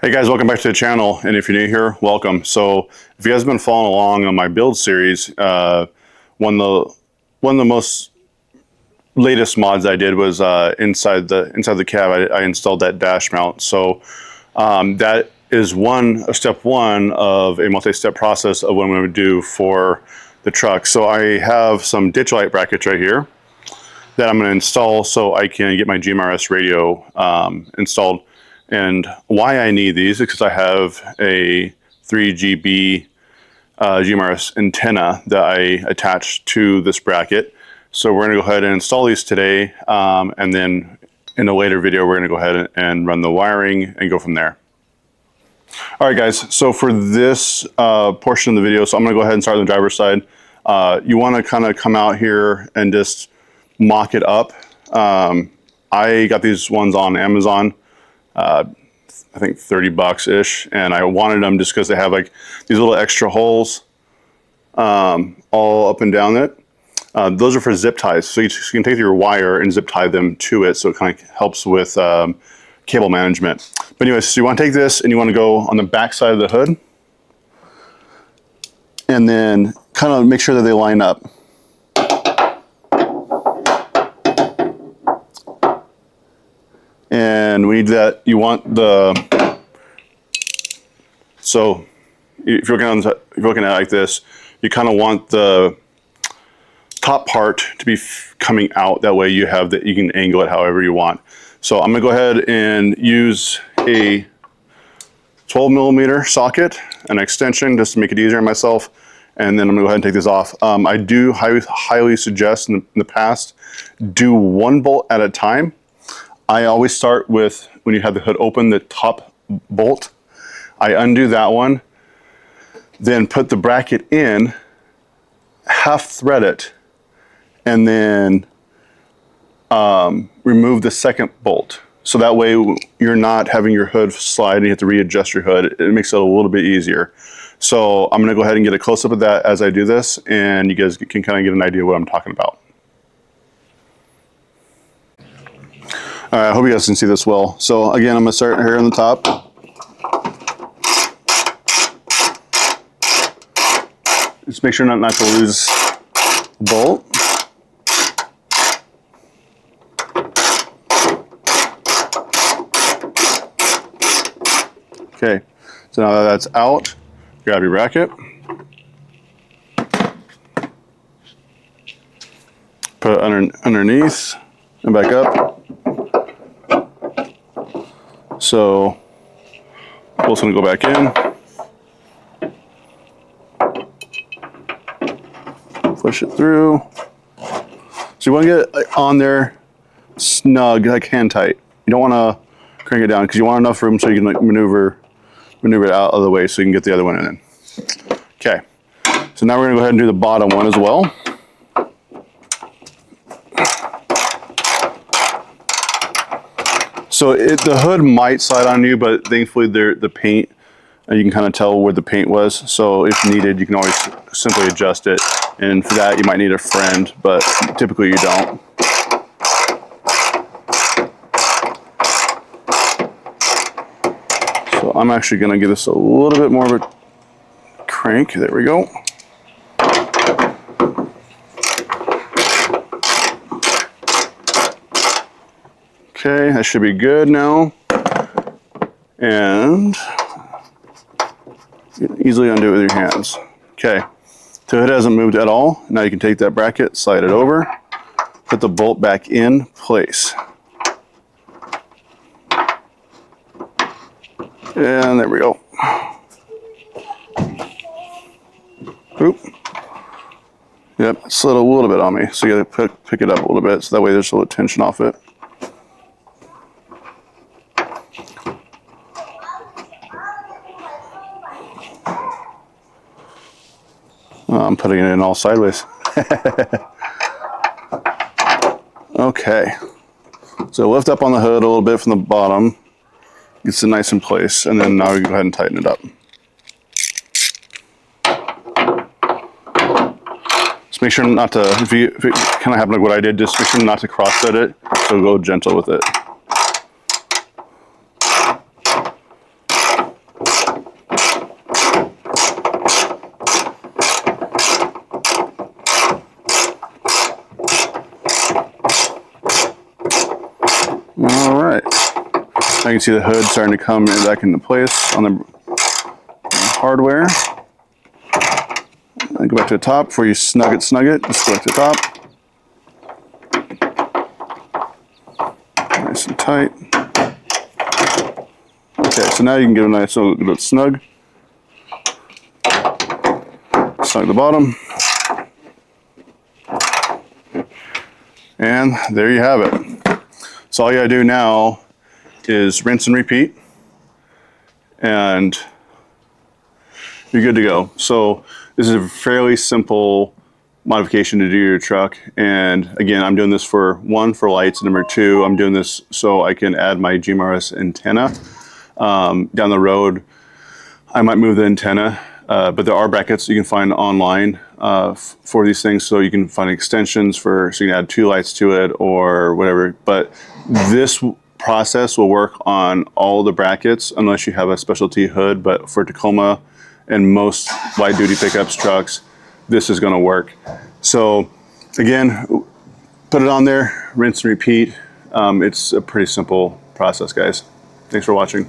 Hey guys, welcome back to the channel, and if you're new here, welcome. So if you guys have been following along on my build series, one of the most latest mods I did was inside the cab. I installed that dash mount. So that is step one of a multi-step process of what I'm going to do for the truck. So I have some ditch light brackets right here that I'm going to install so I can get my GMRS radio installed. And why I need these is because I have a 3GB GMRS antenna that I attached to this bracket. So we're going to go ahead and install these today, and then in a later video we're going to go ahead and run the wiring and go from there. All right guys, so for this portion of the video, so I'm going to go ahead and start on the driver's side. You want to kind of come out here and just mock it up. I got these ones on Amazon. I think 30 bucks ish, and I wanted them just because they have like these little extra holes all up and down it. Those are for zip ties, so you can take your wire and zip tie them to it, so it kind of helps with cable management. But anyways, so you want to take this and you want to go on the back side of the hood and then kind of make sure that they line up. And we need that, you want the, so if you're looking at it like this, you kind of want the top part to be coming out. That way you have that, you can angle it however you want. So I'm gonna go ahead and use a 12mm socket, an extension, just to make it easier on myself. And then I'm gonna go ahead and take this off. I do highly suggest in the past, do one bolt at a time. I always start with, when you have the hood open, the top bolt. I undo that one, then put the bracket in, half thread it, and then remove the second bolt. So that way you're not having your hood slide and you have to readjust your hood. It makes it a little bit easier. So I'm gonna go ahead and get a close-up of that as I do this, and you guys can kind of get an idea of what I'm talking about. All right, I hope you guys can see this well. So again, I'm gonna start here on the top. Just make sure not to lose the bolt. Okay, so now that that's out, grab your bracket. Put it underneath and back up. So bolt's gonna go back in. Push it through. So you want to get it on there snug, like hand tight. You don't want to crank it down because you want enough room so you can like maneuver it out of the way so you can get the other one in. Okay. So now we're gonna go ahead and do the bottom one as well. So the hood might slide on you, but thankfully the paint, you can kind of tell where the paint was. So if needed, you can always simply adjust it. And for that, you might need a friend, but typically you don't. So I'm actually gonna give this a little bit more of a crank. There we go. Okay, that should be good now. And you can easily undo it with your hands. Okay, so it hasn't moved at all. Now you can take that bracket, slide it over, put the bolt back in place. And there we go. Oop. Yep, it slid a little bit on me. So you gotta pick it up a little bit so that way there's a little tension off it. I'm putting it in all sideways. Okay, so lift up on the hood a little bit from the bottom, gets it nice in place, and then now we can go ahead and tighten it up. Just make sure not to, if it kind of happened like what I did, just make sure not to cross thread it, so go gentle with it. All right. I can see the hood starting to come back into place on the hardware. And go back to the top before you snug it. Just go back to the top. Nice and tight. Okay, so now you can give it a nice little snug. Snug the bottom. And there you have it. So all you gotta do now is rinse and repeat, and you're good to go. So this is a fairly simple modification to do your truck. And again, I'm doing this for lights, and number two, I'm doing this so I can add my GMRS antenna. Down the road, I might move the antenna, but there are brackets you can find online for these things, so you can find extensions so you can add 2 lights to it or whatever. But this process will work on all the brackets unless you have a specialty hood. But for Tacoma and most light duty pickups, trucks, this is going to work. So again, put it on there, rinse and repeat. It's a pretty simple process, guys. Thanks for watching.